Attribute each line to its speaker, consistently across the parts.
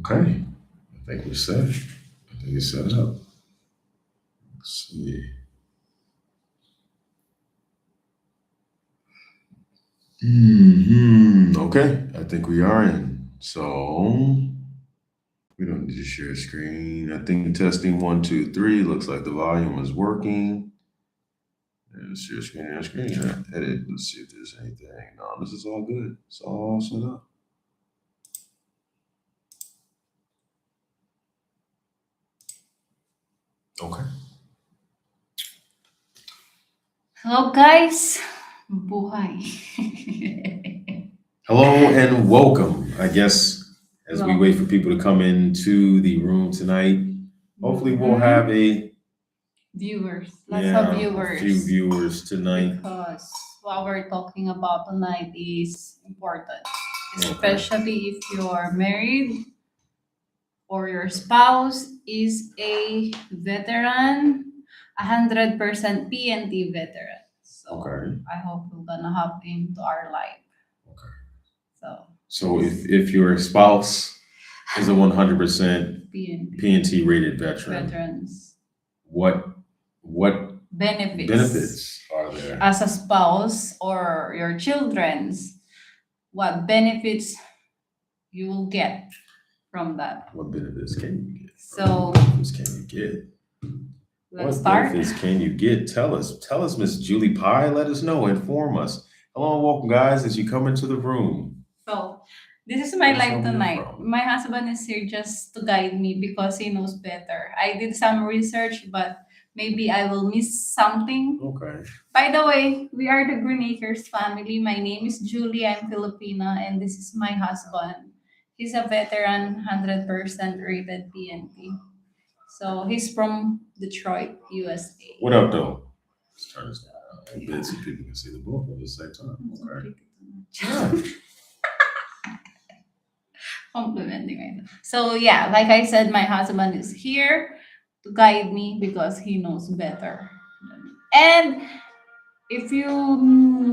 Speaker 1: Okay, I think we're set. I think it's set up. Let's see. Okay, I think we are in. So we don't need to share screen. I think testing 1, 2, 3. Looks like the volume is working. And share screen. Edit. Let's see if there's anything. No, this is all good. It's all set up. Okay.
Speaker 2: Hello guys, buhay.
Speaker 1: Hello and welcome. I guess as we wait for people to come into the room tonight, hopefully we'll have a
Speaker 2: viewers, lots of viewers.
Speaker 1: A few viewers tonight.
Speaker 2: Because what we're talking about tonight is important, especially if you're married or your spouse is a veteran, 100% PNT veteran. So I hope we're gonna hop into our life.
Speaker 1: Okay. So if your spouse is a 100% PNT rated veterans, what benefits are there?
Speaker 2: As a spouse or your children's, what benefits you will get from that?
Speaker 1: What benefits can you get?
Speaker 2: So
Speaker 1: what benefits can you get?
Speaker 2: Let's start.
Speaker 1: Benefits can you get? Tell us, Miss Julie Pie. Let us know. Inform us. Hello and welcome, guys, as you come into the room.
Speaker 2: So this is my life tonight. My husband is here just to guide me because he knows better. I did some research, but maybe I will miss something.
Speaker 1: Okay.
Speaker 2: By the way, we are the Greenacres family. My name is Julie. I'm Filipina, and this is my husband. He's a veteran, 100% rated PNP. So he's from Detroit, USA.
Speaker 1: What up, though? Let's turn this down a bit so people can see the both at the same time. Okay.
Speaker 2: Complimenting right now. So yeah, like I said, my husband is here to guide me because he knows better. And if you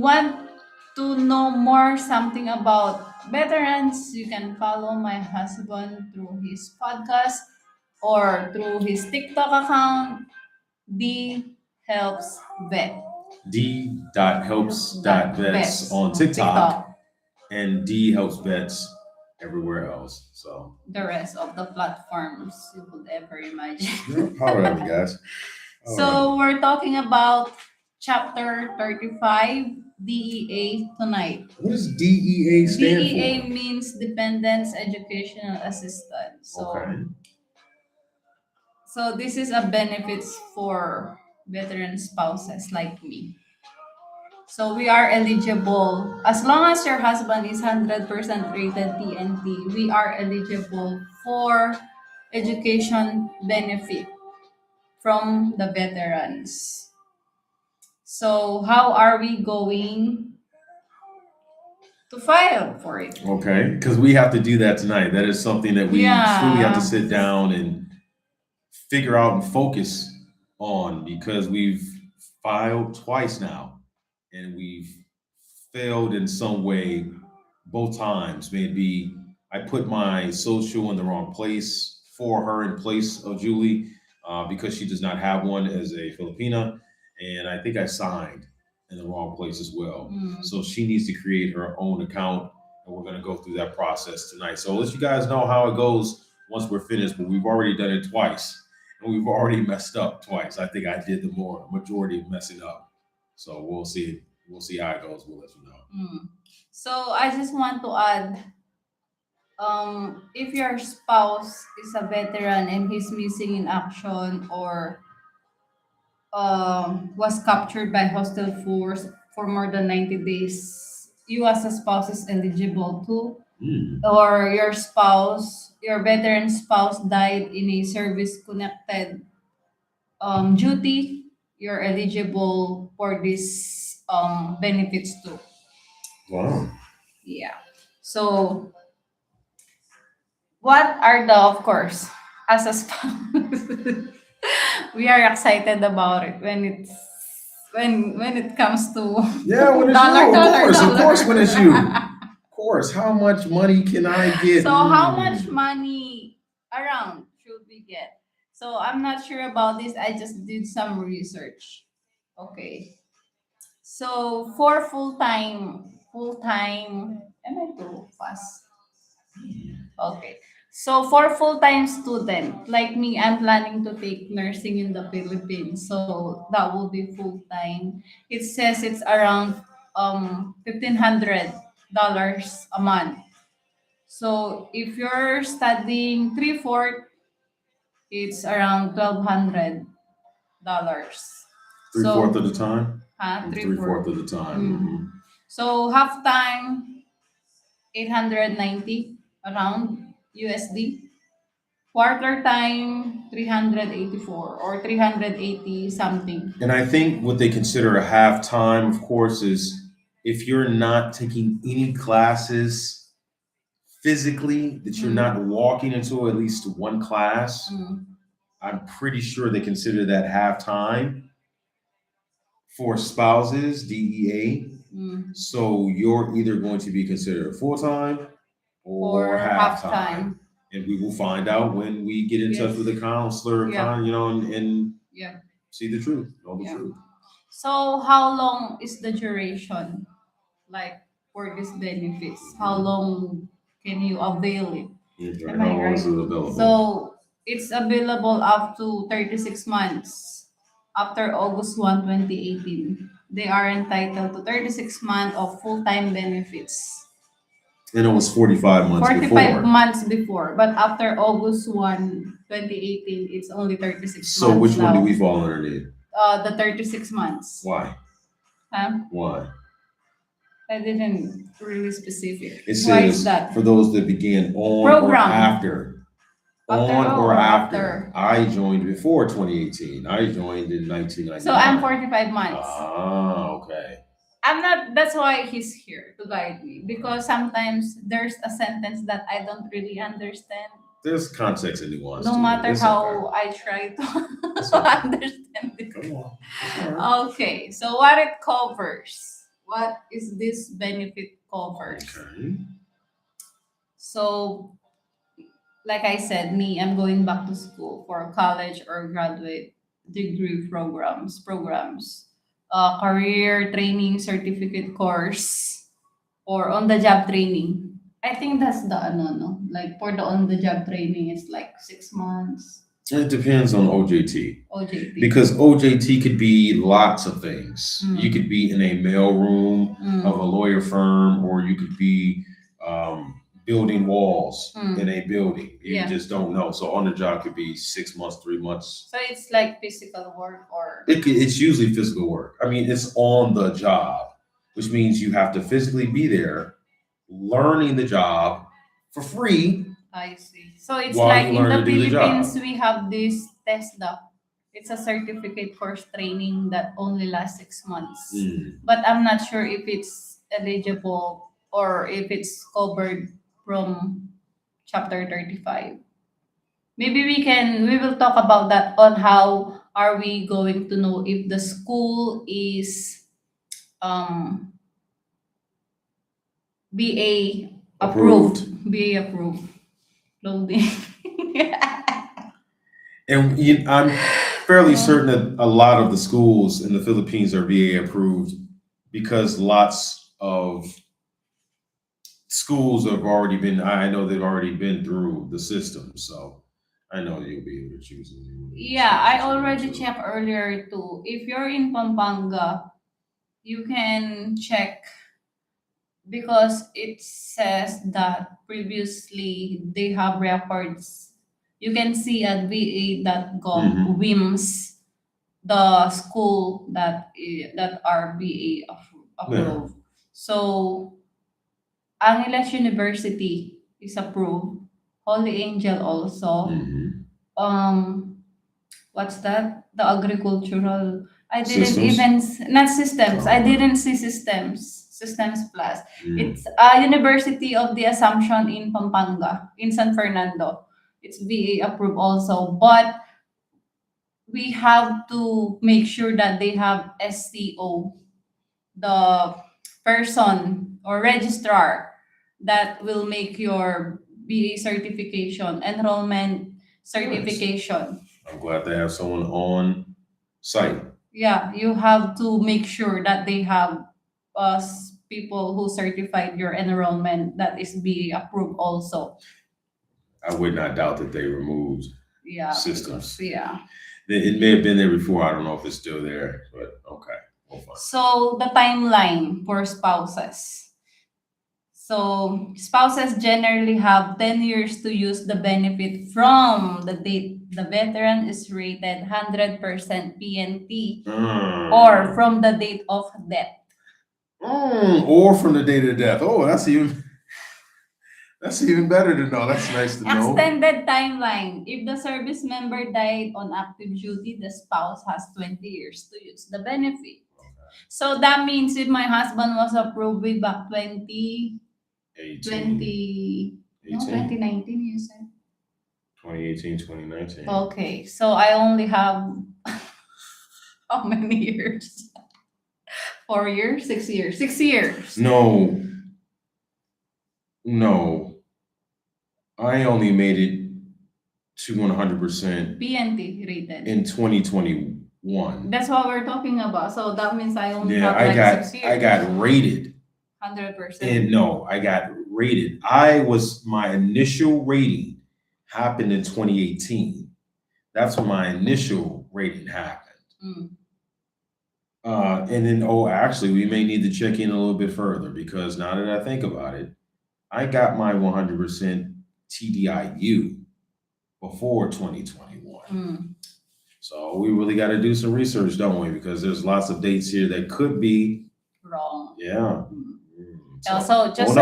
Speaker 2: want to know more something about veterans, you can follow my husband through his podcast or through his TikTok account, D Helps Vet.
Speaker 1: D.helps.vets on TikTok and D Helps Vets everywhere else. So
Speaker 2: the rest of the platforms you could ever imagine.
Speaker 1: All right, guys.
Speaker 2: So we're talking about chapter 35, DEA tonight.
Speaker 1: What does DEA stand for?
Speaker 2: DEA means Dependents Educational Assistance. So this is a benefits for veteran spouses like me. So we are eligible, as long as your husband is 100% rated PNT, we are eligible for education benefit from the veterans. So how are we going to file for it?
Speaker 1: Okay, because we have to do that tonight. That is something that we truly have to sit down and figure out and focus on, because we've filed twice now and we've failed in some way both times. Maybe I put my social in the wrong place for her in place of Julie because she does not have one as a Filipina, and I think I signed in the wrong place as well. So she needs to create her own account, and we're going to go through that process tonight. So I'll let you guys know how it goes once we're finished, but we've already done it twice. And we've already messed up twice. I think I did the majority of messing up. So we'll see. We'll see how it goes. We'll let you know.
Speaker 2: So I just want to add, if your spouse is a veteran and he's missing in action or was captured by hostile force for more than 90 days, you as a spouse is eligible too. Or your veteran spouse died in a service-connected duty, you're eligible for these benefits too.
Speaker 1: Wow.
Speaker 2: Yeah. So, what are of course, as a spouse, we are excited about it when it comes to
Speaker 1: when it's you, of course, when it's you. Of course, how much money can I get?
Speaker 2: So how much money around should we get. So I'm not sure about this. I just did some research. Okay. So for full time, am I too fast? Okay. So for full-time student, like me, I'm planning to take nursing in the Philippines. So that will be full-time. It says it's around $1,500 a month. So if you're studying three-fourth, it's around $1,200.
Speaker 1: Three-fourths
Speaker 2: So
Speaker 1: of the time? Three-fourths
Speaker 2: three-fourth.
Speaker 1: of the time.
Speaker 2: Mm. So half time 890 around USD. Quarter time 384 or 380 something.
Speaker 1: And I think what they consider a halftime, of course, is if you're not taking any classes physically, that you're
Speaker 2: Mm.
Speaker 1: not walking into at least one class,
Speaker 2: Mm.
Speaker 1: I'm pretty sure they consider that halftime for spouses, DEA.
Speaker 2: Mm.
Speaker 1: So you're either going to be considered full time or
Speaker 2: Or half
Speaker 1: halftime.
Speaker 2: time.
Speaker 1: And we will find out when we get in touch
Speaker 2: Yes.
Speaker 1: with a counselor,
Speaker 2: Yeah.
Speaker 1: and
Speaker 2: Yeah.
Speaker 1: see the truth, know the
Speaker 2: Yeah.
Speaker 1: truth.
Speaker 2: So how long is the duration like for these benefits? How long can you avail it?
Speaker 1: Okay.
Speaker 2: Am I
Speaker 1: How long is
Speaker 2: right?
Speaker 1: it available?
Speaker 2: So it's available up to 36 months after August 1, 2018. They are entitled to 36 months of full-time benefits.
Speaker 1: And it was 45 months
Speaker 2: 45
Speaker 1: before.
Speaker 2: months before, but after August 1, 2018, it's only 36
Speaker 1: So
Speaker 2: months
Speaker 1: which one do
Speaker 2: now.
Speaker 1: we fall underneath?
Speaker 2: The 36 months.
Speaker 1: Why?
Speaker 2: Huh?
Speaker 1: Why?
Speaker 2: I didn't really specific.
Speaker 1: It
Speaker 2: Why is
Speaker 1: says
Speaker 2: that?
Speaker 1: for those that began on or
Speaker 2: Program.
Speaker 1: after.
Speaker 2: After
Speaker 1: On or
Speaker 2: or
Speaker 1: after. I joined before 2018. I joined in 1999.
Speaker 2: So I'm 45 months.
Speaker 1: Ah, okay.
Speaker 2: I'm not, that's why he's here to guide me. Because sometimes there's a sentence that I don't really understand.
Speaker 1: There's context and nuance.
Speaker 2: No
Speaker 1: to it.
Speaker 2: matter
Speaker 1: It's
Speaker 2: how
Speaker 1: okay.
Speaker 2: I try to
Speaker 1: It's okay.
Speaker 2: understand it.
Speaker 1: Come on. It's all right.
Speaker 2: Okay, so what it covers? What is this benefit covers?
Speaker 1: Okay.
Speaker 2: So, like I said, me, I'm going back to school for college or graduate degree programs, career training certificate course, or on the job training. I think that's the ano, no? Like for the on the job training, it's like 6 months.
Speaker 1: It depends on OJT.
Speaker 2: OJT.
Speaker 1: Because OJT could be lots of things. You
Speaker 2: Mm.
Speaker 1: could be in a mailroom of a lawyer firm, or you could be building walls in a building. You
Speaker 2: Yeah.
Speaker 1: just don't know. So on the job could be 6 months, 3 months.
Speaker 2: So it's like physical work or
Speaker 1: It's usually physical work. I mean, it's on the job, which means you have to physically be there, learning the job for free.
Speaker 2: I see. So it's
Speaker 1: While
Speaker 2: like
Speaker 1: you
Speaker 2: in
Speaker 1: learn
Speaker 2: the
Speaker 1: to do the
Speaker 2: Philippines,
Speaker 1: job.
Speaker 2: we have this TESDA. It's a certificate course training that only lasts 6 months. But I'm not sure if it's eligible or if it's covered from chapter 35. Maybe we will talk about that on how are we going to know if the school is um BA approved. BA approved. Loading.
Speaker 1: And I'm fairly certain that a lot of the schools in the Philippines are VA approved because lots of schools have already been, I know they've already been through the system. So I know you'll be able to choose them.
Speaker 2: Yeah, I already checked earlier too. If you're in Pampanga, you can check because it says that previously they have records. You can see at va.gov
Speaker 1: Mhm.
Speaker 2: WIMS the school that are approved. So Angeles University is approved. Holy Angel also.
Speaker 1: Mhm.
Speaker 2: Um, what's that? The agricultural. I didn't
Speaker 1: Systems?
Speaker 2: even not systems. I
Speaker 1: Oh.
Speaker 2: didn't see systems. Systems plus.
Speaker 1: Mm.
Speaker 2: It's a University of the Assumption in Pampanga, in San Fernando. It's VA approved also, but we have to make sure that they have SCO, the person or registrar that will make your BA certification, enrollment certification.
Speaker 1: I'm glad to have someone on site.
Speaker 2: Yeah, you have to make sure that they have people who certified your enrollment that is BA approved also.
Speaker 1: I would not doubt that they removed
Speaker 2: Yeah,
Speaker 1: systems.
Speaker 2: yeah.
Speaker 1: It may have been there before. I don't know if it's still there, but okay. We'll find.
Speaker 2: So the timeline for spouses. So spouses generally have 10 years to use the benefit from the date the veteran is rated 100% PNP or from the date of death.
Speaker 1: Or from the date of death. Oh, that's even better to know. That's nice to know.
Speaker 2: Extended timeline. If the service member died on active duty, the spouse has 20 years to use the benefit. So that means if my husband was approved way back 2019, you said?
Speaker 1: 2018, 2019.
Speaker 2: Okay, so I only have how many years? 4 years? 6 years? 6 years.
Speaker 1: No. I only made it to 100%
Speaker 2: PNT rated.
Speaker 1: in 2021.
Speaker 2: That's what we're talking about. So that means I only have
Speaker 1: I got
Speaker 2: 6 years.
Speaker 1: I got rated.
Speaker 2: 100%.
Speaker 1: And no, I got rated. My initial rating happened in 2018. That's when my initial rating happened. And then, actually, we may need to check in a little bit further because now that I think about it, I got my 100% TDIU before 2021. So we really got to do some research, don't we? Because there's lots of dates here that could be
Speaker 2: wrong.
Speaker 1: Yeah.
Speaker 2: So just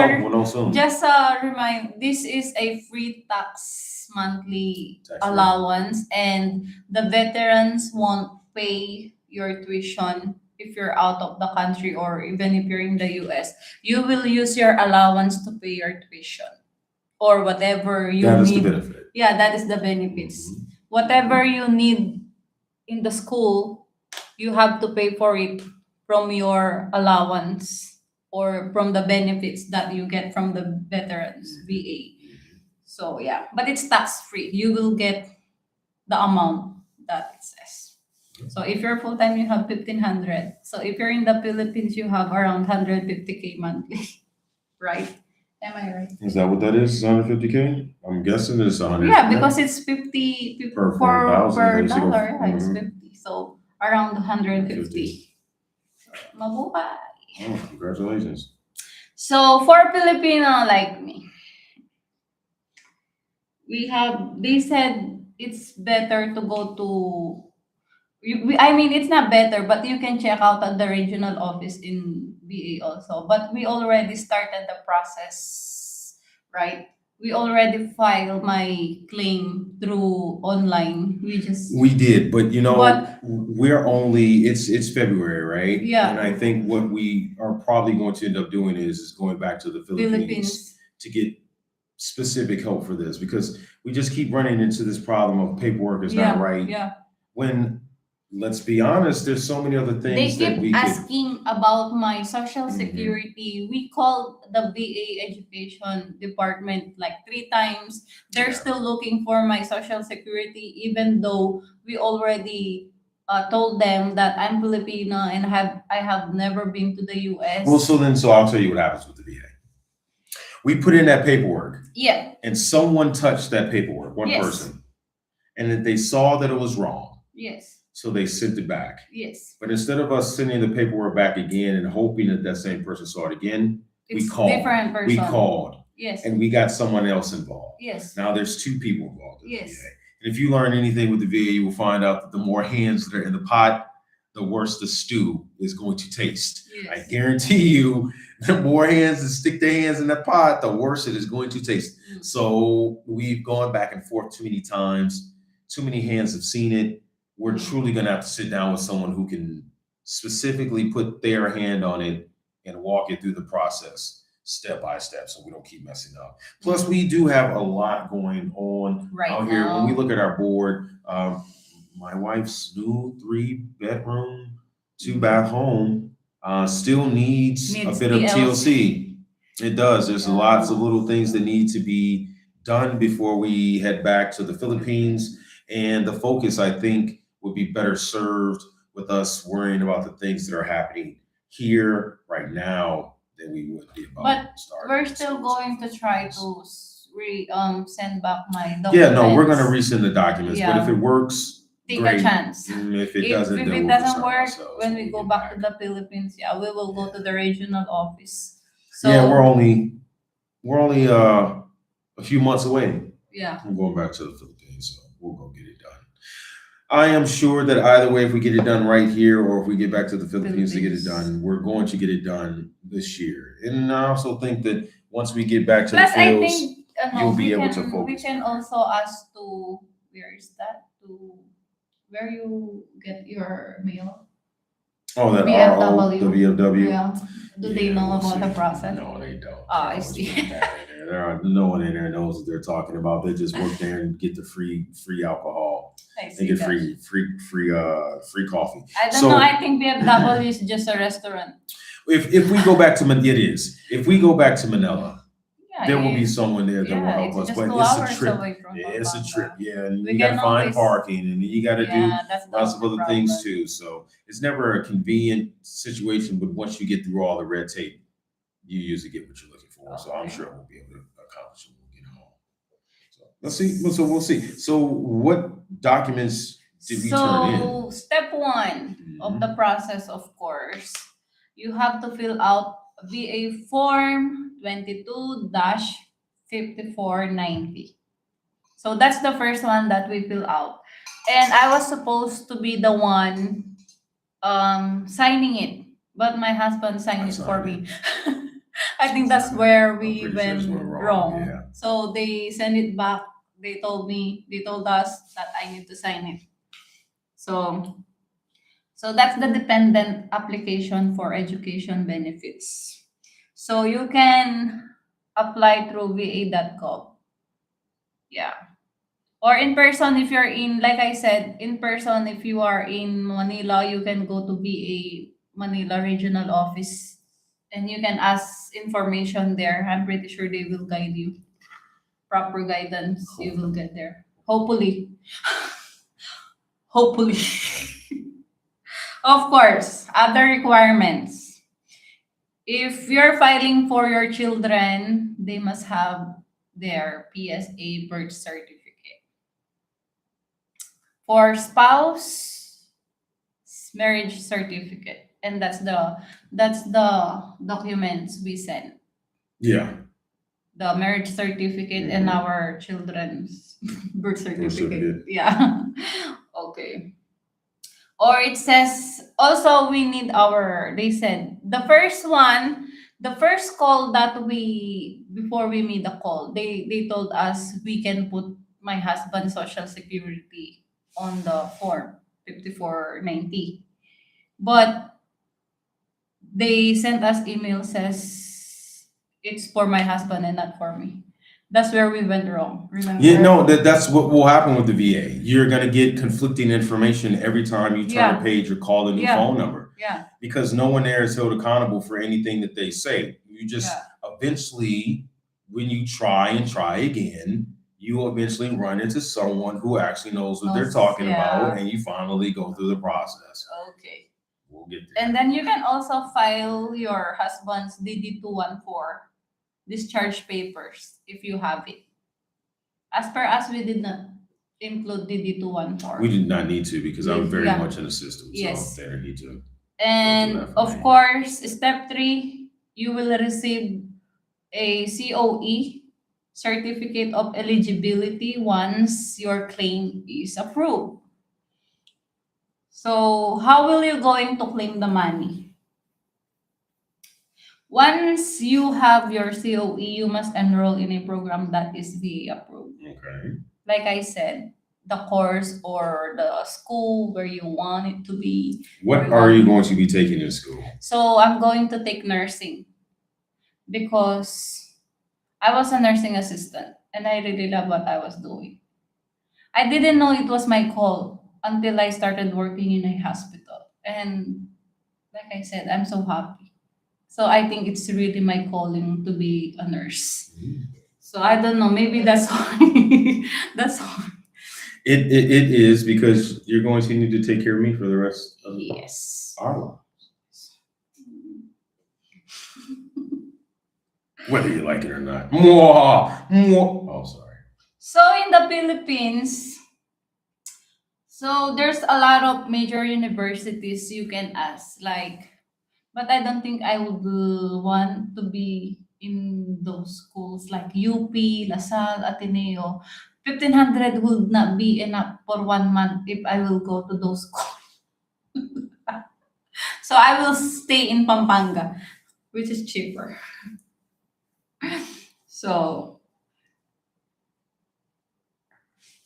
Speaker 2: remind, this is a free tax monthly allowance, and the veterans won't pay your tuition if you're out of the country or even if you're in the US. You will use your allowance to pay your tuition or whatever you
Speaker 1: that
Speaker 2: need.
Speaker 1: Is the benefit.
Speaker 2: Yeah, that is the benefits. Whatever you need in the school, you have to pay for it from your allowance or from the benefits that you get from the veterans VA. So yeah, but it's tax free. You will get the amount that it says. So if you're full time, you have 1,500. So if you're in the Philippines, you have around 150K monthly, right? Am I right?
Speaker 1: Is that what that is? 150K? I'm guessing it's 100.
Speaker 2: Yeah, because it's 50 per dollar. Yeah, it's 50. So around 150. Mabuhay.
Speaker 1: Oh, congratulations.
Speaker 2: So for Filipino like me, they said it's better to go to, it's not better, but you can check out at the regional office in VA also. But we already started the process, right? We already filed my claim through online. We
Speaker 1: did, but we're only it's February, right?
Speaker 2: Yeah.
Speaker 1: And I think what we are probably going to end up doing is going back to the Philippines to get specific help for this, because we just keep running into this problem of paperwork is not right.
Speaker 2: Yeah.
Speaker 1: When, let's be honest, there's so many other things
Speaker 2: they keep asking about my social security. We called the VA education department like 3 times. They're still looking for my social security, even though we already told them that I'm Filipino and I have never been to the US.
Speaker 1: Well, so I'll tell you what happens with the VA. We put in that paperwork.
Speaker 2: Yeah.
Speaker 1: And someone touched that paperwork, one person, and that they saw that it was wrong.
Speaker 2: Yes.
Speaker 1: So they sent it back.
Speaker 2: Yes.
Speaker 1: But instead of us sending the paperwork back again and hoping that same person saw it again, we called.
Speaker 2: Different person.
Speaker 1: We called.
Speaker 2: Yes.
Speaker 1: And we got someone else involved.
Speaker 2: Yes.
Speaker 1: Now there's 2 people involved in the VA. And if you learn anything with the VA, you will find out that the more hands that are in the pot, the worse the stew is going to taste.
Speaker 2: Yes.
Speaker 1: I guarantee you, the more hands that stick their hands in the pot, the worse it is going to taste. So we've gone back and forth too many times. Too many hands have seen it. We're truly going to have to sit down with someone who can specifically put their hand on it and walk it through the process step by step, so we don't keep messing up. Plus, we do have a lot going on out here. When we look at our board, my wife's new 3-bedroom, 2-bath home still needs a bit of TLC. It does. There's lots of little things that need to be done before we head back to the Philippines. And the focus, I think, would be better served with us worrying about the things that are happening here right now than we would be about
Speaker 2: But
Speaker 1: starting
Speaker 2: we're
Speaker 1: in
Speaker 2: still
Speaker 1: schools
Speaker 2: going
Speaker 1: and
Speaker 2: to try
Speaker 1: things.
Speaker 2: to send back my
Speaker 1: Yeah, no, we're gonna
Speaker 2: documents.
Speaker 1: resend the documents, but if it
Speaker 2: Yeah,
Speaker 1: works,
Speaker 2: take a
Speaker 1: great.
Speaker 2: chance.
Speaker 1: If it
Speaker 2: If
Speaker 1: doesn't,
Speaker 2: if
Speaker 1: then
Speaker 2: it
Speaker 1: we'll
Speaker 2: doesn't
Speaker 1: concern
Speaker 2: work,
Speaker 1: ourselves
Speaker 2: when
Speaker 1: when
Speaker 2: we
Speaker 1: we
Speaker 2: go
Speaker 1: get
Speaker 2: back to
Speaker 1: back.
Speaker 2: the Philippines, yeah, we will go
Speaker 1: Yeah.
Speaker 2: to the regional office.
Speaker 1: Yeah,
Speaker 2: So
Speaker 1: we're only a few months away
Speaker 2: yeah,
Speaker 1: from going back to the Philippines, so we'll go get it done. I am sure that either way, if we get it done right here or if we get back to the Philippines to get it
Speaker 2: Philippines.
Speaker 1: done, we're going to get it done this year. And I also think that once we get back to the
Speaker 2: Plus, I
Speaker 1: fields,
Speaker 2: think
Speaker 1: you'll be
Speaker 2: we
Speaker 1: able to
Speaker 2: can
Speaker 1: focus better.
Speaker 2: also ask to, where is that, to where you get your mail?
Speaker 1: Oh, that RO, the
Speaker 2: BFW.
Speaker 1: VFW.
Speaker 2: Yeah. Do they
Speaker 1: Yeah,
Speaker 2: know
Speaker 1: we'll
Speaker 2: about the
Speaker 1: see.
Speaker 2: process?
Speaker 1: No, they don't.
Speaker 2: Ah,
Speaker 1: They're
Speaker 2: I
Speaker 1: always
Speaker 2: see.
Speaker 1: putting that in there. No one in there knows what they're talking about. They just work there and get the free alcohol.
Speaker 2: I
Speaker 1: They
Speaker 2: see
Speaker 1: get
Speaker 2: that.
Speaker 1: free coffee.
Speaker 2: I don't
Speaker 1: So
Speaker 2: know. I think BFW is just a restaurant.
Speaker 1: if we go back to it is. If we go back to Manila,
Speaker 2: Yeah,
Speaker 1: there will be someone there that will
Speaker 2: yeah,
Speaker 1: help
Speaker 2: it's
Speaker 1: us.
Speaker 2: just
Speaker 1: But
Speaker 2: 2 hours
Speaker 1: it's a trip.
Speaker 2: away from
Speaker 1: It's a trip.
Speaker 2: Pampanga.
Speaker 1: Yeah, and
Speaker 2: We
Speaker 1: you got to
Speaker 2: can
Speaker 1: find
Speaker 2: always,
Speaker 1: parking, and you got to do
Speaker 2: yeah, that's the
Speaker 1: lots of
Speaker 2: only
Speaker 1: other things
Speaker 2: problem.
Speaker 1: too. So it's never a convenient situation. But once you get through all the red tape, you usually get what you're looking for. So I'm
Speaker 2: Okay.
Speaker 1: sure we'll be able to accomplish it when we get home. So let's see. So we'll see. So what documents did we turn in?
Speaker 2: So, step one of the process, of course, you have to fill out VA Form 22-5490. So, that's the first one that we fill out. And I was supposed to be the one signing it, but my husband
Speaker 1: I
Speaker 2: signed it for
Speaker 1: signed
Speaker 2: me. I think that's where
Speaker 1: I'm
Speaker 2: we
Speaker 1: pretty sure it's
Speaker 2: went
Speaker 1: went wrong.
Speaker 2: wrong.
Speaker 1: Yeah.
Speaker 2: So they sent it back. They told us that I need to sign it. So that's the dependent application for education benefits. So you can apply through va.gov. Yeah. Or in person if you're in, like I said, in person if you are in Manila, you can go to VA Manila Regional Office and you can ask information there. I'm pretty sure they will guide you. Proper guidance you will get there. Hopefully. Hopefully. Of course, other requirements. If you're filing for your children, they must have their PSA birth certificate. For spouse, marriage certificate. And that's the documents we send.
Speaker 1: Yeah.
Speaker 2: The marriage certificate and
Speaker 1: Mhm.
Speaker 2: our children's birth certificate.
Speaker 1: certificate.
Speaker 2: Yeah. Okay. Or it says also we need our, they said the first one, the first call that we, before we made the call, they told us we can put my husband's social security on the form 5490. But they sent us email says it's for my husband and not for me. That's where we went wrong. Remember?
Speaker 1: Yeah, no, that's what will happen with the VA. You're gonna get conflicting information every time you turn
Speaker 2: Yeah.
Speaker 1: a page or call a new
Speaker 2: Yeah.
Speaker 1: phone number.
Speaker 2: Yeah.
Speaker 1: Because no one there is held accountable for anything that they say. You just
Speaker 2: Yeah.
Speaker 1: eventually, when you try and try again, you will eventually run into someone who actually knows what they're
Speaker 2: Knows,
Speaker 1: talking
Speaker 2: yeah.
Speaker 1: about, and you finally go through the process.
Speaker 2: Okay.
Speaker 1: We'll get there.
Speaker 2: And then you can also file your husband's DD-214 discharge papers if you have it. As per us, we did not include DD-214.
Speaker 1: We did not need to because I was very
Speaker 2: Yeah.
Speaker 1: much in the system, so
Speaker 2: Yes.
Speaker 1: they don't need to.
Speaker 2: And
Speaker 1: that for
Speaker 2: of
Speaker 1: me.
Speaker 2: course, step 3, you will receive a COE, certificate of eligibility, once your claim is approved. So how will you going to claim the money? Once you have your COE, you must enroll in a program that is VA approved.
Speaker 1: Okay.
Speaker 2: Like I said, the course or the school where you want it to be.
Speaker 1: What are you going to be taking in school?
Speaker 2: So I'm going to take nursing because I was a nursing assistant and I really love what I was doing. I didn't know it was my call until I started working in a hospital. And like I said, I'm so happy. So I think it's really my calling to be a nurse. So I don't know. Maybe that's why. That's why.
Speaker 1: It is because you're going to need to take care of me for the rest of
Speaker 2: Yes.
Speaker 1: our lives, whether you like it or not. Mwah, mwah. Oh, sorry.
Speaker 2: So in the Philippines, so there's a lot of major universities you can ask, like, but I don't think I would want to be in those schools like UP, LaSalle, Ateneo. 1,500 would not be enough for 1 month if I will go to those schools. So I will stay in Pampanga, which is cheaper. So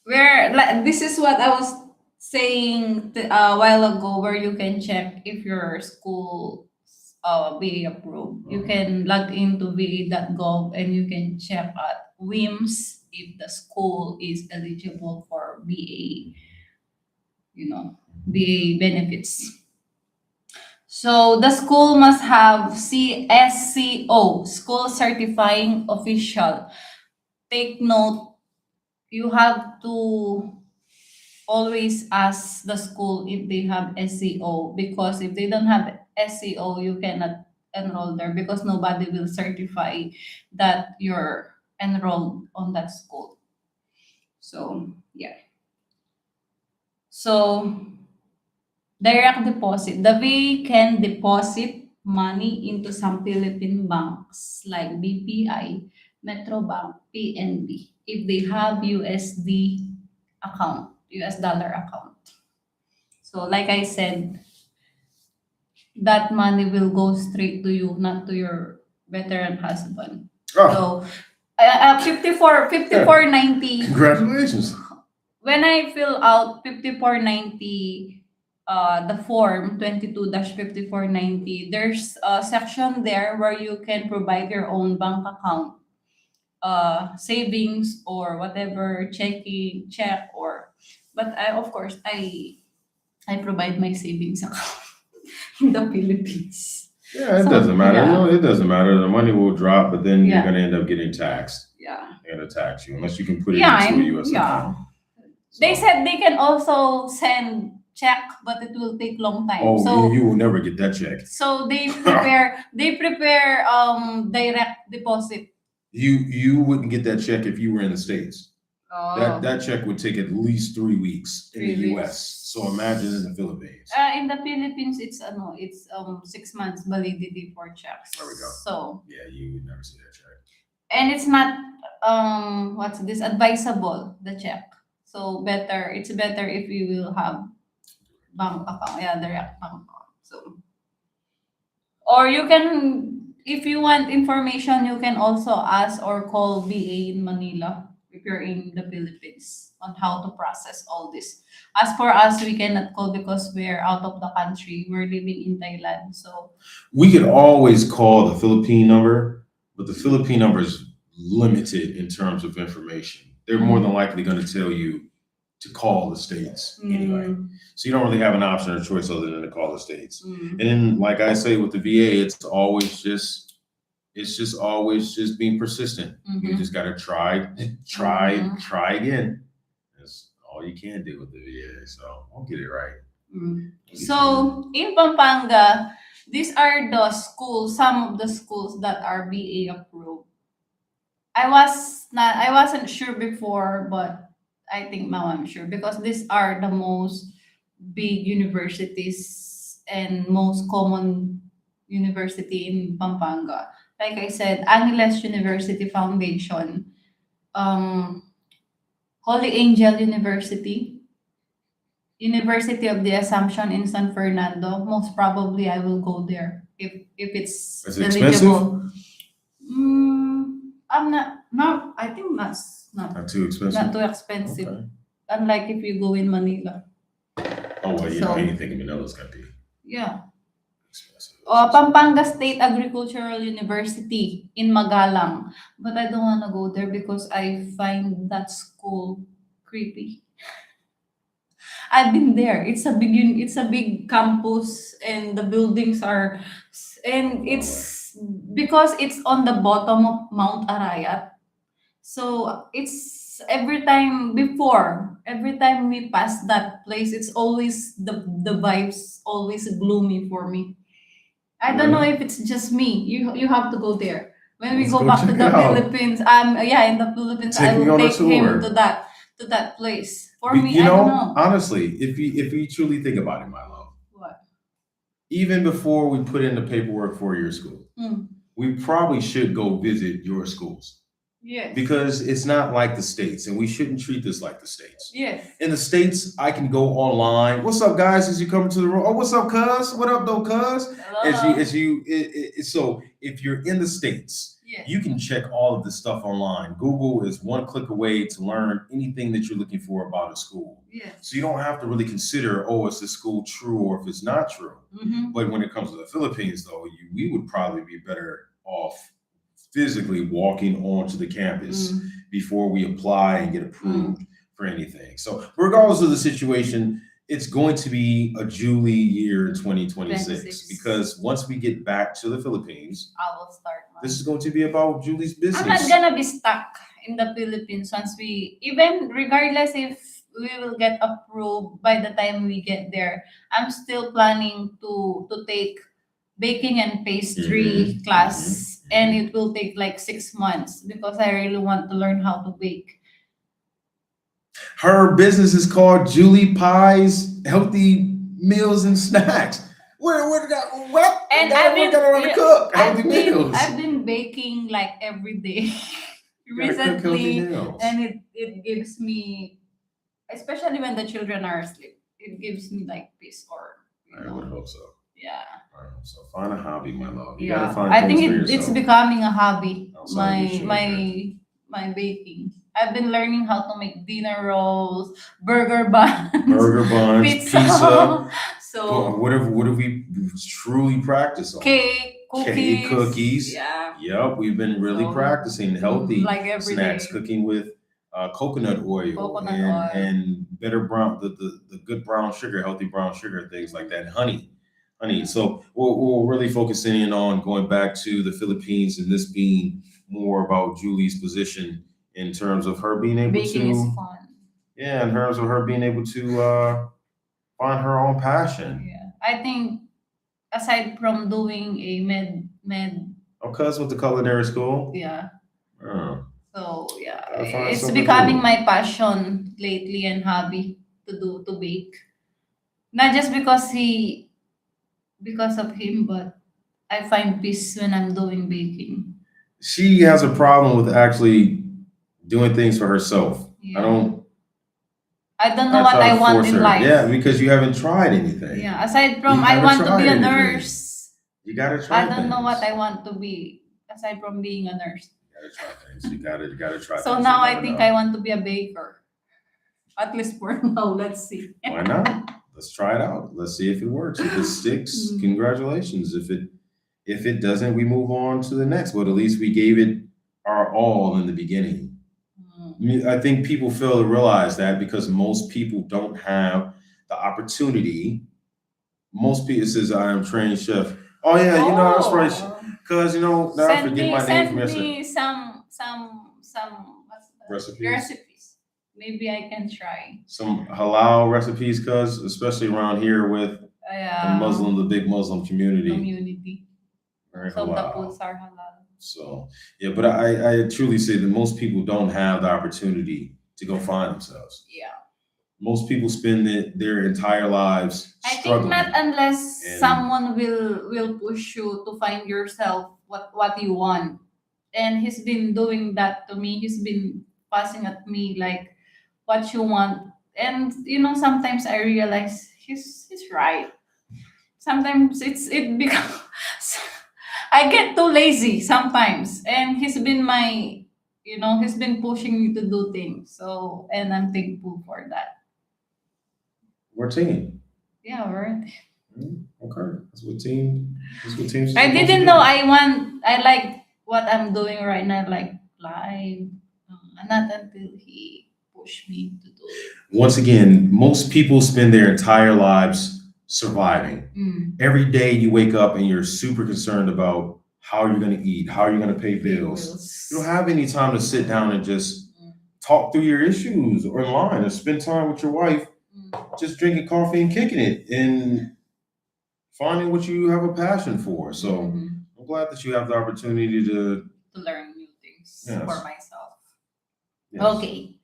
Speaker 2: where like this is what I was saying a while ago, where you can check if your school VA approved. You can log into va.gov and you can check at WIMS if the school is eligible for VA, VA benefits. So the school must have CSCO, School Certifying Official. Take note, you have to always ask the school if they have SCO, because if they don't have SCO, you cannot enroll there because nobody will certify that you're enrolled on that school. So yeah. So direct deposit. The VA can deposit money into some Philippine banks like BPI, Metrobank, PNB if they have USD account, US dollar account. So like I said, that money will go straight to you, not to your veteran husband.
Speaker 1: Oh,
Speaker 2: So 5490.
Speaker 1: congratulations.
Speaker 2: When I fill out 5490, the form 22-5490, there's a section there where you can provide your own bank account, savings or whatever, check, or, but of course I provide my savings account in the Philippines.
Speaker 1: Yeah, it
Speaker 2: So,
Speaker 1: doesn't matter.
Speaker 2: yeah.
Speaker 1: No, it doesn't matter. The money will drop, but then you're
Speaker 2: Yeah.
Speaker 1: going to end up getting taxed.
Speaker 2: Yeah.
Speaker 1: They're going to tax you unless you can put it
Speaker 2: Yeah,
Speaker 1: into a US
Speaker 2: yeah.
Speaker 1: account.
Speaker 2: They
Speaker 1: So-
Speaker 2: said they can also send check, but it will take long time.
Speaker 1: Oh,
Speaker 2: So
Speaker 1: you will never get that check.
Speaker 2: so they prepare direct deposit.
Speaker 1: You wouldn't get that check if you were in the States.
Speaker 2: Oh.
Speaker 1: That check would take at least 3 weeks in
Speaker 2: 3
Speaker 1: the
Speaker 2: weeks.
Speaker 1: US. So imagine in the Philippines.
Speaker 2: In the Philippines, it's 6 months validity for checks.
Speaker 1: There we go.
Speaker 2: So,
Speaker 1: Yeah, you would never see that check.
Speaker 2: and it's not what's this, advisable, the check. So it's better if you will have bank account, direct bank account. So, or you can, if you want information, you can also ask or call VA in Manila if you're in the Philippines on how to process all this. As for us, we cannot call because we're out of the country. We're living in Thailand. So
Speaker 1: We could always call the Philippine number, but the Philippine number is limited in terms of information. They're more than likely going to tell you to call the States anyway. So you don't really have an option or choice other than to call the States. And then, like I say with the VA, it's just always just being persistent. You just gotta try again. That's all you can do with the VA. So I'll get it right.
Speaker 2: So in Pampanga, these are the schools, some of the schools that are VA approved. I wasn't sure before, but I think now I'm sure because these are the most big universities and most common university in Pampanga. Like I said, Angeles University Foundation, Holy Angel University, University of the Assumption in San Fernando. Most probably I will go there if it's
Speaker 1: Is it
Speaker 2: eligible. I'm not. No, I think that's
Speaker 1: Not too expensive.
Speaker 2: not too expensive.
Speaker 1: Okay.
Speaker 2: Unlike if you go in Manila.
Speaker 1: Oh well,
Speaker 2: So-
Speaker 1: anything in Manila's gonna be
Speaker 2: Yeah.
Speaker 1: expensive.
Speaker 2: Pampanga State Agricultural University in Magalang. But I don't want to go there because I find that school creepy. I've been there. It's a big campus and the buildings are, and it's because it's on the bottom of Mount Arayat. So it's every time we pass that place, it's always the vibes always gloomy for me. I don't know
Speaker 1: Really?
Speaker 2: if it's just me. You have to go there. When we
Speaker 1: Let's
Speaker 2: go
Speaker 1: go
Speaker 2: back to
Speaker 1: check
Speaker 2: the
Speaker 1: it out.
Speaker 2: Philippines, yeah, in the Philippines, I
Speaker 1: Take me
Speaker 2: will
Speaker 1: on a
Speaker 2: take him
Speaker 1: tour.
Speaker 2: to that place. For me,
Speaker 1: You
Speaker 2: I don't
Speaker 1: know,
Speaker 2: know.
Speaker 1: honestly, if you truly think about it, my love,
Speaker 2: What?
Speaker 1: even before we put in the paperwork for your school,
Speaker 2: Mm.
Speaker 1: we probably should go visit your schools
Speaker 2: Yes.
Speaker 1: because it's not like the States, and we shouldn't treat this like the States.
Speaker 2: Yes.
Speaker 1: In the States, I can go online. What's up, guys? As you come to the room, oh, what's up, cuz? What up, though, cuz? So if you're in the States,
Speaker 2: Yes.
Speaker 1: you can check all of this stuff online. Google is one click away to learn anything that you're looking for about a school.
Speaker 2: Yes.
Speaker 1: So you don't have to really consider, oh, is this school true or if it's not true.
Speaker 2: Mm-hmm.
Speaker 1: But when it comes to the Philippines, though, we would probably be better off physically walking onto the campus before we apply and get approved for anything. So regardless of the situation, it's going to be a Julie year 2026
Speaker 2: 26.
Speaker 1: because once we get back to the Philippines,
Speaker 2: I will start.
Speaker 1: this is going to be about Julie's business.
Speaker 2: I'm not gonna be stuck in the Philippines once even regardless if we will get approved by the time we get there. I'm still planning to take baking and pastry class, and it will take like 6 months because I really want to learn how to bake.
Speaker 1: Her business is called Julie Pie's Healthy Meals and Snacks. Where did that? What?
Speaker 2: And I've been baking like every day recently, and it gives me, especially when the children are asleep, it gives me like peace or.
Speaker 1: I would hope so.
Speaker 2: Yeah.
Speaker 1: So find a hobby, my love. You
Speaker 2: Yeah.
Speaker 1: gotta find
Speaker 2: I think
Speaker 1: things for
Speaker 2: it's
Speaker 1: yourself.
Speaker 2: becoming a hobby.
Speaker 1: Outside of your children.
Speaker 2: My baking. I've been learning how to make dinner rolls, burger buns,
Speaker 1: pizza.
Speaker 2: So
Speaker 1: what have we truly practiced on?
Speaker 2: Cake,
Speaker 1: cookies.
Speaker 2: Yeah.
Speaker 1: Yep, we've been really practicing healthy
Speaker 2: like every
Speaker 1: snacks,
Speaker 2: day.
Speaker 1: cooking with coconut oil and better brown the good brown sugar, healthy brown sugar, things like that. Honey. So we're really focusing in on going back to the Philippines and this being more about Julie's position in terms of her being able
Speaker 2: Baking
Speaker 1: to.
Speaker 2: is fun.
Speaker 1: Yeah, in terms of her being able to find her own passion.
Speaker 2: Yeah, I think aside from doing a med.
Speaker 1: Oh, cuz with the culinary school.
Speaker 2: Yeah.
Speaker 1: Oh.
Speaker 2: So yeah,
Speaker 1: Gotta find
Speaker 2: it's
Speaker 1: something to
Speaker 2: becoming
Speaker 1: do.
Speaker 2: my passion lately and hobby to bake. Not just because of him, but I find peace when I'm doing baking.
Speaker 1: She has a problem with actually doing things for herself.
Speaker 2: Yeah.
Speaker 1: I
Speaker 2: don't know what
Speaker 1: try
Speaker 2: I
Speaker 1: to
Speaker 2: want
Speaker 1: force
Speaker 2: in
Speaker 1: her.
Speaker 2: life.
Speaker 1: Yeah, because you haven't tried anything.
Speaker 2: Yeah, aside from
Speaker 1: You
Speaker 2: I
Speaker 1: haven't
Speaker 2: want to
Speaker 1: tried
Speaker 2: be a
Speaker 1: anything.
Speaker 2: nurse.
Speaker 1: You gotta try.
Speaker 2: I don't know what I want to be aside from being a nurse.
Speaker 1: You gotta try things. You gotta try.
Speaker 2: So
Speaker 1: things.
Speaker 2: now I think I want to be a baker. At least for now, let's see.
Speaker 1: Why not? Let's try it out. Let's see if it works. If it sticks, congratulations. If it doesn't, we move on to the next. But at least we gave it our all in the beginning. I think people fail to realize that because most people don't have the opportunity. Most people says I am trained chef. Oh yeah, that's right. Because now I forget my name from yesterday.
Speaker 2: Send me some recipes. Maybe I can try
Speaker 1: some halal recipes, because especially around here with the big Muslim community. Very
Speaker 2: some
Speaker 1: halal.
Speaker 2: of the foods are halal.
Speaker 1: So yeah, but I truly say that most people don't have the opportunity to go find themselves.
Speaker 2: Yeah.
Speaker 1: Most people spend their entire lives struggling.
Speaker 2: I think not unless someone will push you to find yourself what you want. And he's been doing that to me. He's been passing at me like what you want. And sometimes I realize he's right. Sometimes it becomes I get too lazy sometimes. And he's been he's been pushing me to do things. So, and I'm thankful for that.
Speaker 1: We're a team.
Speaker 2: Yeah, we're.
Speaker 1: Okay, that's what team.
Speaker 2: I didn't know I like what I'm doing right now, like live. Not until he pushed me to do it.
Speaker 1: Once again, most people spend their entire lives surviving. Every day you wake up and you're super concerned about how are you going to eat? How are you going to pay bills? You don't have any time to sit down and just talk through your issues or in line or spend time with your wife, just drinking coffee and kicking it and finding what you have a passion for. So I'm glad that you have the opportunity to
Speaker 2: learn new things
Speaker 1: Yes.
Speaker 2: for myself.
Speaker 1: Yes.
Speaker 2: Okay,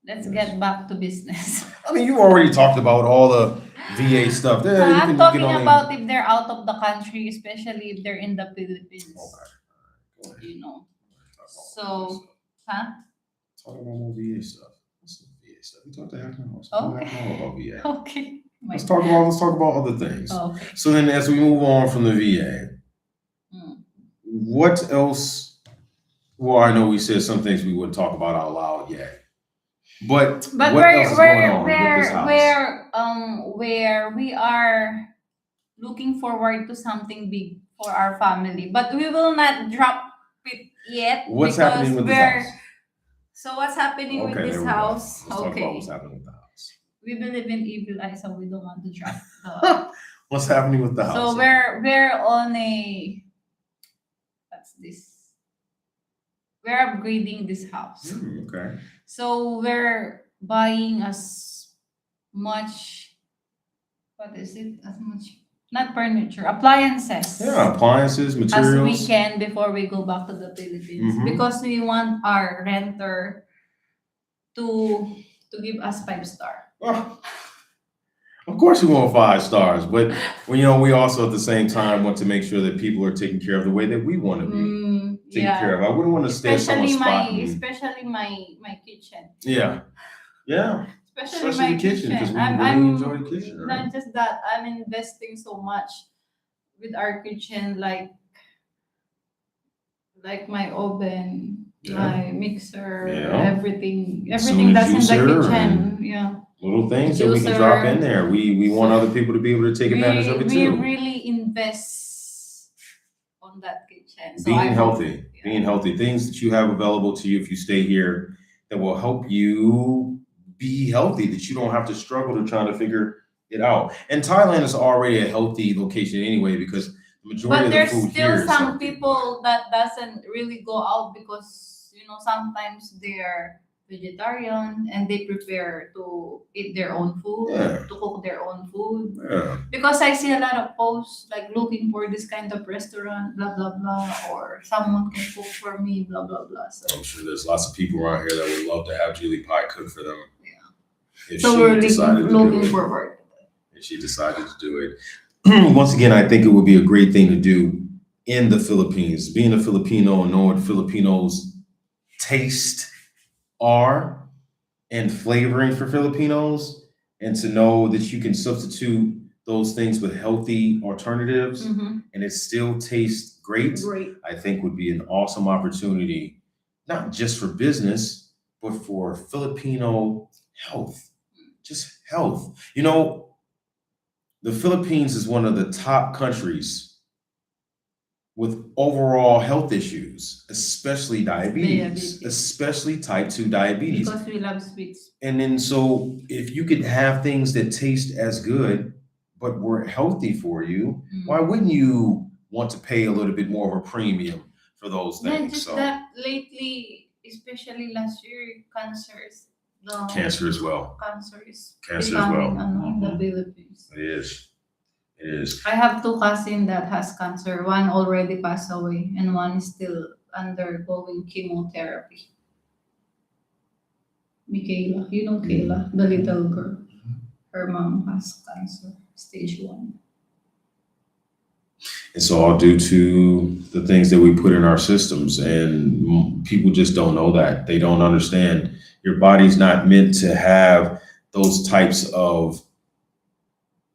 Speaker 2: let's get back to business.
Speaker 1: I mean, you already talked about all the VA stuff. There,
Speaker 2: I'm talking about if they're out of the country, especially if they're in the Philippines.
Speaker 1: Okay. Go ahead.
Speaker 2: You know. So, huh?
Speaker 1: Talk about more VA stuff. What's the VA stuff? We talked to half an hour.
Speaker 2: Okay.
Speaker 1: Half an hour about VA.
Speaker 2: Okay.
Speaker 1: Let's talk about other things.
Speaker 2: Okay.
Speaker 1: So then, as we move on from the VA, what else? Well, I know we said some things we wouldn't talk about out loud yet, but what else is going on with this house?
Speaker 2: Where we are looking forward to something big for our family, but we will not drop it yet.
Speaker 1: What's happening with this house?
Speaker 2: So what's happening with this house?
Speaker 1: Let's talk about what's happening with the house.
Speaker 2: We believe in evil eye, so we don't want to drop the.
Speaker 1: What's happening with the house?
Speaker 2: So we're on a. What's this? We're upgrading this house.
Speaker 1: Okay.
Speaker 2: So we're buying as much. What is it? As much. Not furniture, appliances.
Speaker 1: Yeah, appliances, materials.
Speaker 2: As we can before we go back to the Philippines, because we want our renter to give us 5-star.
Speaker 1: Oh, of course, we want 5 stars, but we also at the same time want to make sure that people are taken care of the way that we want to be taken care of. I wouldn't want to stay at someone's spot.
Speaker 2: Especially my kitchen.
Speaker 1: Yeah.
Speaker 2: Especially my kitchen.
Speaker 1: Because we really enjoy the kitchen. Right?
Speaker 2: Not just that, I'm investing so much with our kitchen, like my oven, my mixer, everything that's in the kitchen. Yeah.
Speaker 1: Little things that we can drop in there. We want other people to be able to take advantage of it too.
Speaker 2: We really invest on that kitchen. So
Speaker 1: Being healthy, things that you have available to you if you stay here that will help you be healthy, that you don't have to struggle to try to figure it out. And Thailand is already a healthy location anyway, because the majority of the food here is
Speaker 2: But there's still some people that doesn't really go out because, sometimes they're vegetarian and they prepare to eat their own food, to cook their own food.
Speaker 1: Yeah.
Speaker 2: Because I see a lot of posts like looking for this kind of restaurant, blah, blah, blah, or someone can cook for me, blah, blah, blah. So
Speaker 1: I'm sure there's lots of people around here that would love to have Julie Pie cook for them.
Speaker 2: Yeah. So we're looking forward.
Speaker 1: If she decided to do it. Once again, I think it would be a great thing to do in the Philippines. Being a Filipino and knowing what Filipinos taste are and flavoring for Filipinos, and to know that you can substitute those things with healthy alternatives and it still tastes great, I think would be an awesome opportunity, not just for business, but for Filipino health, just health. The Philippines is one of the top countries with overall health issues, especially diabetes, especially type 2 diabetes.
Speaker 2: Because we love sweets.
Speaker 1: And then so if you could have things that taste as good, but were healthy for you, why wouldn't you want to pay a little bit more of a premium for those things?
Speaker 2: Not just that, lately, especially last year, cancer as well.
Speaker 1: Cancer as well.
Speaker 2: In the Philippines.
Speaker 1: It is.
Speaker 2: I have 2 cousins that has cancer. One already passed away and one is still undergoing chemotherapy. Michaela, Kayla, the little girl. Her mom has cancer, stage 1.
Speaker 1: It's all due to the things that we put in our systems, and people just don't know that. They don't understand. Your body's not meant to have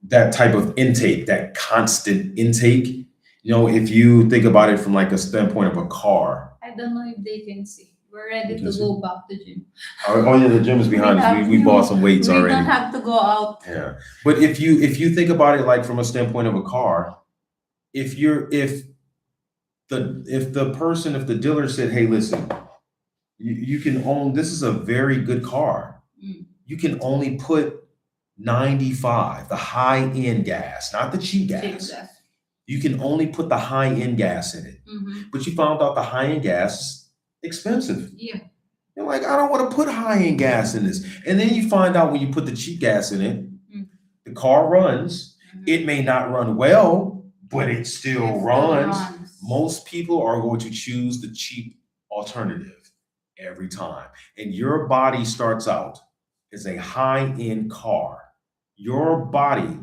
Speaker 1: that type of intake, that constant intake. If you think about it from like a standpoint of a car.
Speaker 2: I don't know if they can see. We're ready to go back to gym.
Speaker 1: Oh yeah, the gym is behind us. We bought some weights already.
Speaker 2: We don't have to go out.
Speaker 1: Yeah, but if you think about it like from a standpoint of a car, if the dealer said, hey, listen, you can own, this is a very good car. You can only put 95, the high-end gas, not the cheap gas. you can only put the high-end gas in it. But you found out the high-end gas is expensive.
Speaker 2: Yeah.
Speaker 1: You're like, I don't want to put high-end gas in this. And then you find out when you put the cheap gas in it, the car runs. It may not run well, but it still runs. Most people are going to choose the cheap alternative every time. And your body starts out as a high-end car. Your body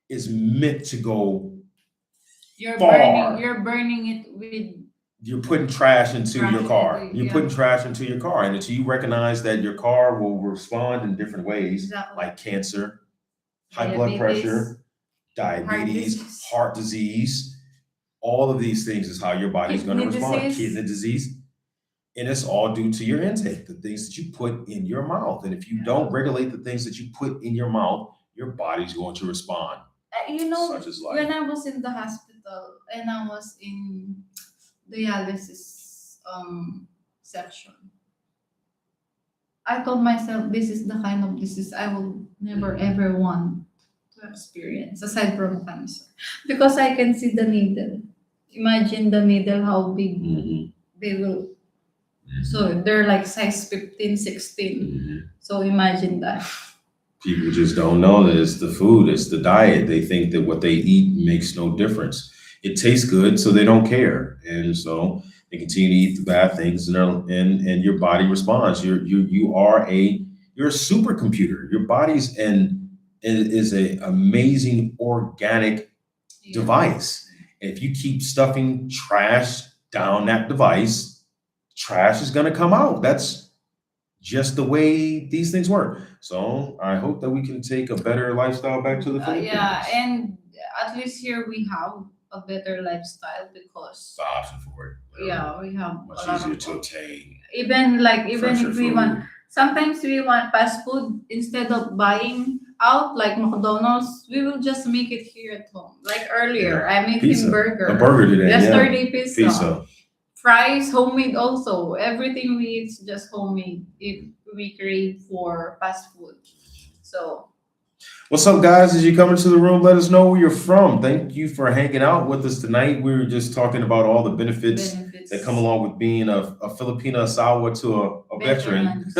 Speaker 1: is meant to go far.
Speaker 2: You're burning it with.
Speaker 1: You're putting trash into your car. You're putting trash into your car. And until you recognize that your car will respond in different ways, like cancer, high blood pressure, diabetes, heart disease, all of these things is how your body's going to respond. Kidney disease. And it's all due to your intake, the things that you put in your mouth. And if you don't regulate the things that you put in your mouth, your body's going to respond. Such as life.
Speaker 2: When I was in the hospital and I was in dialysis section, I told myself this is the kind of disease I will never ever want to experience aside from cancer, because I can see the needle. Imagine the needle, how big they will. So they're like size 15, 16. So imagine that.
Speaker 1: People just don't know that it's the food, it's the diet. They think that what they eat makes no difference. It tastes good, so they don't care, and so they continue to eat the bad things, and your body responds. You're a supercomputer. Your body's is a amazing organic device. And if you keep stuffing trash down that device, trash is going to come out. That's just the way these things work. So I hope that we can take a better lifestyle back to the Philippines.
Speaker 2: And at least here we have a better lifestyle because
Speaker 1: the option for it.
Speaker 2: We have
Speaker 1: much easier to obtain.
Speaker 2: Even if we want, sometimes we want fast food instead of buying out like McDonald's. We will just make it here at home. Like earlier, I made him burger.
Speaker 1: A burger today.
Speaker 2: Yesterday, pizza. Fries, homemade also. Everything we eat is just homemade if we crave for fast food. So,
Speaker 1: what's up, guys? As you come into the room, let us know where you're from. Thank you for hanging out with us tonight. We were just talking about all the benefits that come along with being a Filipino asawa to a veteran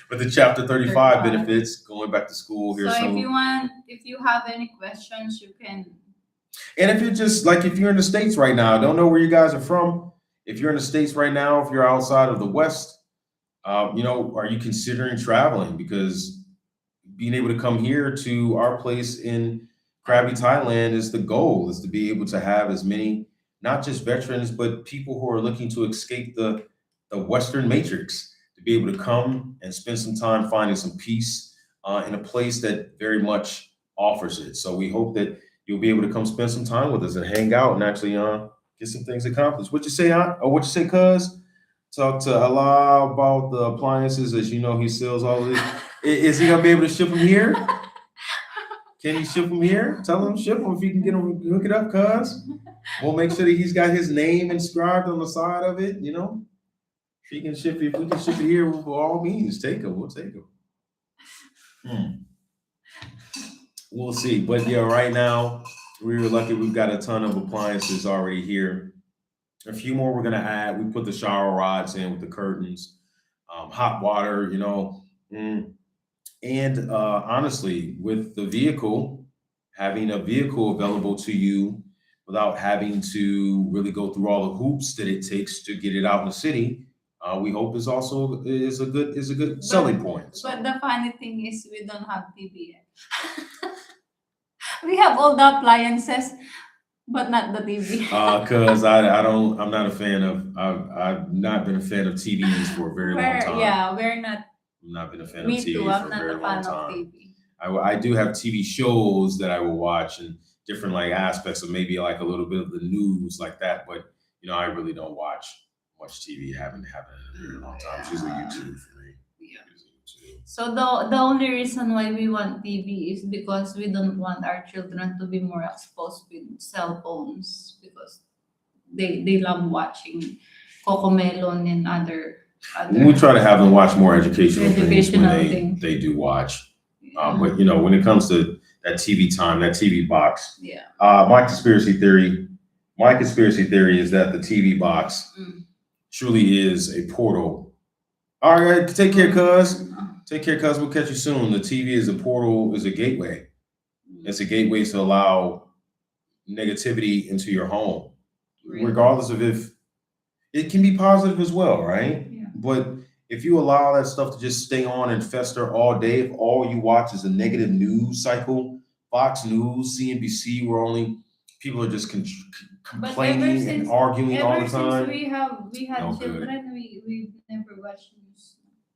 Speaker 1: with the Chapter 35 benefits, going back to school here soon.
Speaker 2: So if you have any questions, you can.
Speaker 1: And if you're just like, if you're in the States right now, I don't know where you guys are from. If you're in the States right now, if you're outside of the West, are you considering traveling? Because being able to come here to our place in Krabi, Thailand is the goal, is to be able to have as many, not just veterans, but people who are looking to escape the Western matrix, to be able to come and spend some time finding some peace in a place that very much offers it. So we hope that you'll be able to come spend some time with us and hang out and actually get some things accomplished. What you say, Aunt? Or what you say, cuz? Talk to Allah about the appliances, as you know, he sells all of this. Is he gonna be able to ship them here? Can he ship them here? Tell him ship them if you can get them, hook it up, cuz. We'll make sure that he's got his name inscribed on the side of it. If he can ship it, if we can ship it here, by all means, take them. We'll take them. We'll see. But yeah, right now, we were lucky. We've got a ton of appliances already here. A few more we're going to add. We put the shower rods in with the curtains, hot water, And honestly, with the vehicle, having a vehicle available to you without having to really go through all the hoops that it takes to get it out in the city, we hope is a good selling point.
Speaker 2: But the funny thing is we don't have TV yet. We have all the appliances, but not the TV.
Speaker 1: Because I'm not a fan of. I've not been a fan of TVs for a very long time.
Speaker 2: Yeah, we're not.
Speaker 1: I've not been a fan
Speaker 2: Me
Speaker 1: of TV
Speaker 2: too.
Speaker 1: for
Speaker 2: I'm
Speaker 1: a
Speaker 2: not
Speaker 1: very
Speaker 2: a
Speaker 1: long
Speaker 2: fan of
Speaker 1: time.
Speaker 2: TV.
Speaker 1: I do have TV shows that I will watch and different aspects of maybe like a little bit of the news like that, but I really don't watch much TV. Haven't in a very long time. It's usually YouTube for me.
Speaker 2: Yeah. So the only reason why we want TV is because we don't want our children to be more exposed with cell phones, because they love watching Cocomelon and other.
Speaker 1: We try to have them watch more educational things when they do watch. But when it comes to that TV time, that TV box, my conspiracy theory My conspiracy theory is that the TV box
Speaker 2: Mm.
Speaker 1: truly is a portal. All right, take care, cuz. Take care, cuz. We'll catch you soon. The TV is a portal, is a gateway. It's a gateway to allow negativity into your home,
Speaker 2: Really?
Speaker 1: regardless of if it can be positive as well, right?
Speaker 2: Yeah.
Speaker 1: But if you allow that stuff to just stay on and fester all day, if all you watch is a negative news cycle, Fox News, CNBC, where only people are just complaining and arguing all the time.
Speaker 2: Ever since we had
Speaker 1: No good.
Speaker 2: children, we never watched news.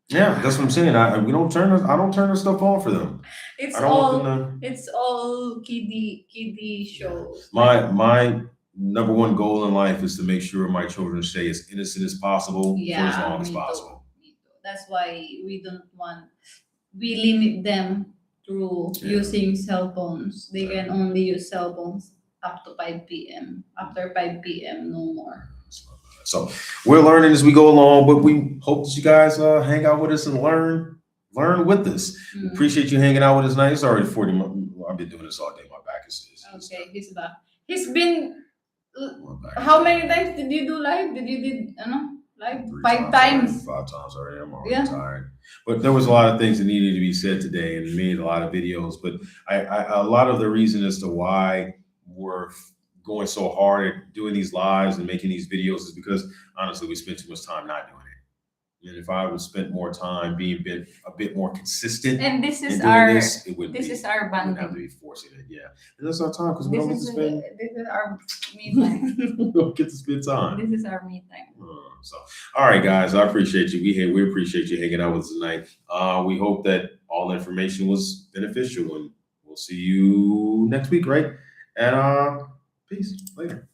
Speaker 1: Yeah, that's what I'm saying. I don't turn the stuff on for them.
Speaker 2: It's
Speaker 1: I don't want them
Speaker 2: it's all kiddie shows.
Speaker 1: My number one goal in life is to make sure my children stay as innocent as possible for as long as possible.
Speaker 2: Me too. That's why we limit them through using cell phones. They can only use cell phones up to 5 p.m. After 5 p.m. no more.
Speaker 1: So we're learning as we go along, but we hope that you guys hang out with us and learn with us. Appreciate you hanging out with us tonight. It's already 40 minutes. I've been doing this all day. My back is
Speaker 2: okay, he's back. He's been how many times did you do live? Live 5 times.
Speaker 1: 5 times already. I'm already tired. But there was a lot of things that needed to be said today, and we made a lot of videos. But a lot of the reason as to why we're going so hard at doing these lives and making these videos is because honestly we spent too much time not doing it. And if I would spend more time being a bit more consistent,
Speaker 2: and this is
Speaker 1: our
Speaker 2: bonding.
Speaker 1: Have to be forcing it, and that's our time because we don't get to spend.
Speaker 2: This is our me time.
Speaker 1: We don't get to spend time.
Speaker 2: This is our me time.
Speaker 1: So, all right, guys, I appreciate you. We appreciate you hanging out with us tonight. We hope that all the information was beneficial, and we'll see you next week, right? And peace. Later.